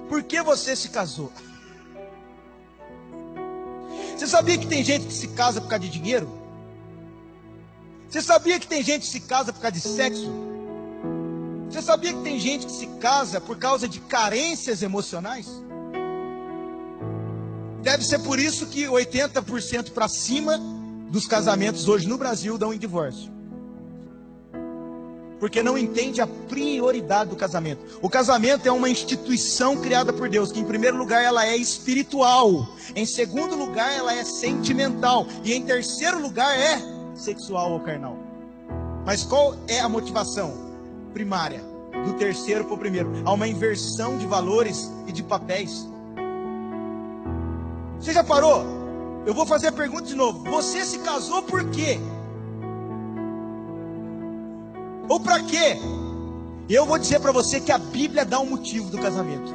por que você se casou? Você sabia que tem gente que se casa por causa de dinheiro? Você sabia que tem gente que se casa por causa de sexo? Você sabia que tem gente que se casa por causa de carências emocionais? Deve ser por isso que 80% para cima dos casamentos hoje no Brasil dão em divórcio. Porque não entende a prioridade do casamento. O casamento é uma instituição criada por Deus, que em primeiro lugar ela é espiritual, em segundo lugar ela é sentimental, e em terceiro lugar é sexual ou carnal. Mas qual é a motivação primária? Do terceiro para o primeiro. Há uma inversão de valores e de papéis. Você já parou? Eu vou fazer a pergunta de novo. Você se casou por quê? Ou para quê? Eu vou dizer para você que a Bíblia dá um motivo do casamento.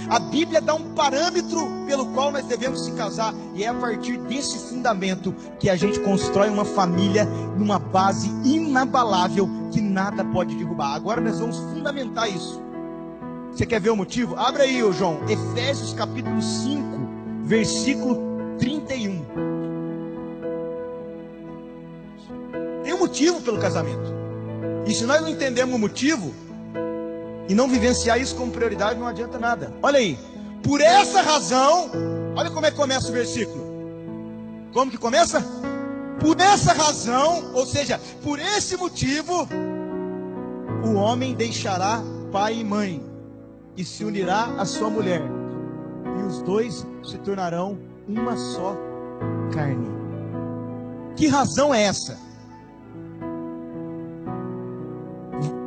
A Bíblia dá um parâmetro pelo qual nós devemos se casar. E é a partir desse fundamento que a gente constrói uma família numa base inabalável que nada pode derrubar. Agora nós vamos fundamentar isso. Você quer ver o motivo? Abre aí, ô João, Efésios capítulo 5, versículo 31. Tem um motivo pelo casamento. E se nós não entendemos o motivo e não vivenciar isso como prioridade, não adianta nada. Olha aí, por essa razão, olha como é que começa o versículo. Como que começa? Por essa razão, ou seja, por esse motivo, o homem deixará pai e mãe e se unirá à sua mulher, e os dois se tornarão uma só carne. Que razão é essa?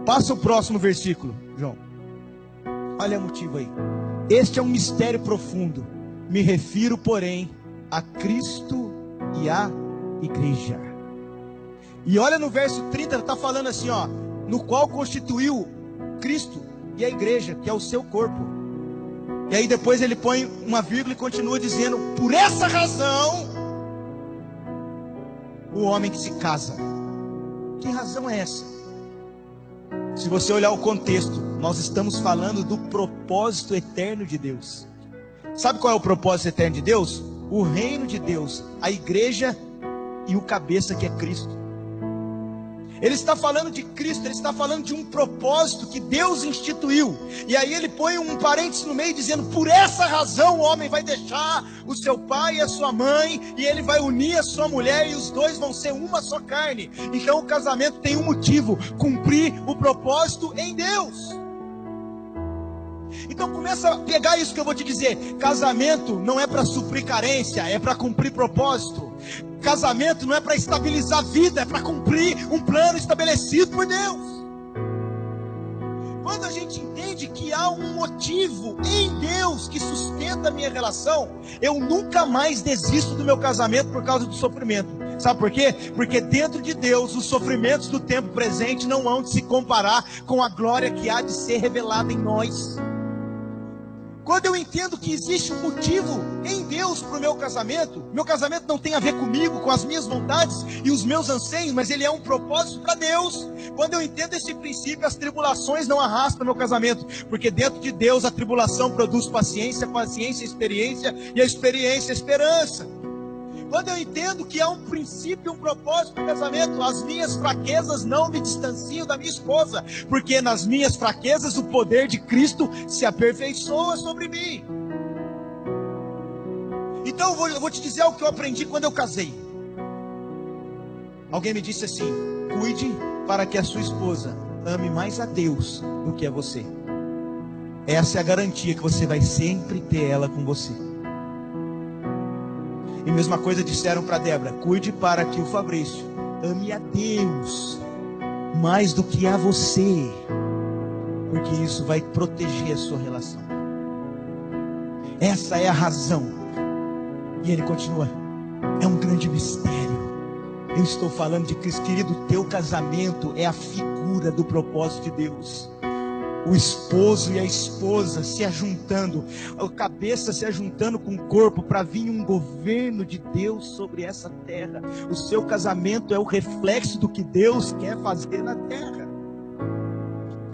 Passa o próximo versículo, João. Olha o motivo aí. Este é um mistério profundo. Me refiro, porém, a Cristo e à igreja. E olha no verso 30, está falando assim, ó, no qual constituiu Cristo e a igreja, que é o seu corpo. E aí depois ele põe uma vírgula e continua dizendo: por essa razão, o homem que se casa. Que razão é essa? Se você olhar o contexto, nós estamos falando do propósito eterno de Deus. Sabe qual é o propósito eterno de Deus? O reino de Deus, a igreja e o cabeça que é Cristo. Ele está falando de Cristo, ele está falando de um propósito que Deus instituiu. E aí ele põe um parênteses no meio dizendo: por essa razão o homem vai deixar o seu pai e a sua mãe, e ele vai unir a sua mulher, e os dois vão ser uma só carne. Então o casamento tem um motivo: cumprir o propósito em Deus. Então começa a pegar isso que eu vou te dizer. Casamento não é para suprir carência, é para cumprir propósito. Casamento não é para estabilizar a vida, é para cumprir um plano estabelecido por Deus. Quando a gente entende que há um motivo em Deus que sustenta a minha relação, eu nunca mais desisto do meu casamento por causa do sofrimento. Sabe por quê? Porque dentro de Deus, os sofrimentos do tempo presente não hão de se comparar com a glória que há de ser revelada em nós. Quando eu entendo que existe um motivo em Deus para o meu casamento não tem a ver comigo, com as minhas vontades e os meus anseios, mas ele é um propósito para Deus. Quando eu entendo esse princípio, as tribulações não arrastam meu casamento, porque dentro de Deus a tribulação produz paciência, paciência, experiência, e a experiência, esperança. Quando eu entendo que há um princípio, um propósito no casamento, as minhas fraquezas não me distanciam da minha esposa, porque nas minhas fraquezas o poder de Cristo se aperfeiçoa sobre mim. Então eu vou te dizer o que eu aprendi quando eu casei. Alguém me disse assim: cuide para que a sua esposa ame mais a Deus do que a você. Essa é a garantia que você vai sempre ter ela com você. E mesma coisa disseram para Débora: cuide para que o Fabrício ame a Deus mais do que a você, porque isso vai proteger a sua relação. Essa é a razão. E ele continua: é um grande mistério. Eu estou falando de Cristo, querido. Teu casamento é a figura do propósito de Deus. O esposo e a esposa se ajuntando, a cabeça se ajuntando com o corpo para vir um governo de Deus sobre essa terra. O seu casamento é o reflexo do que Deus quer fazer na terra.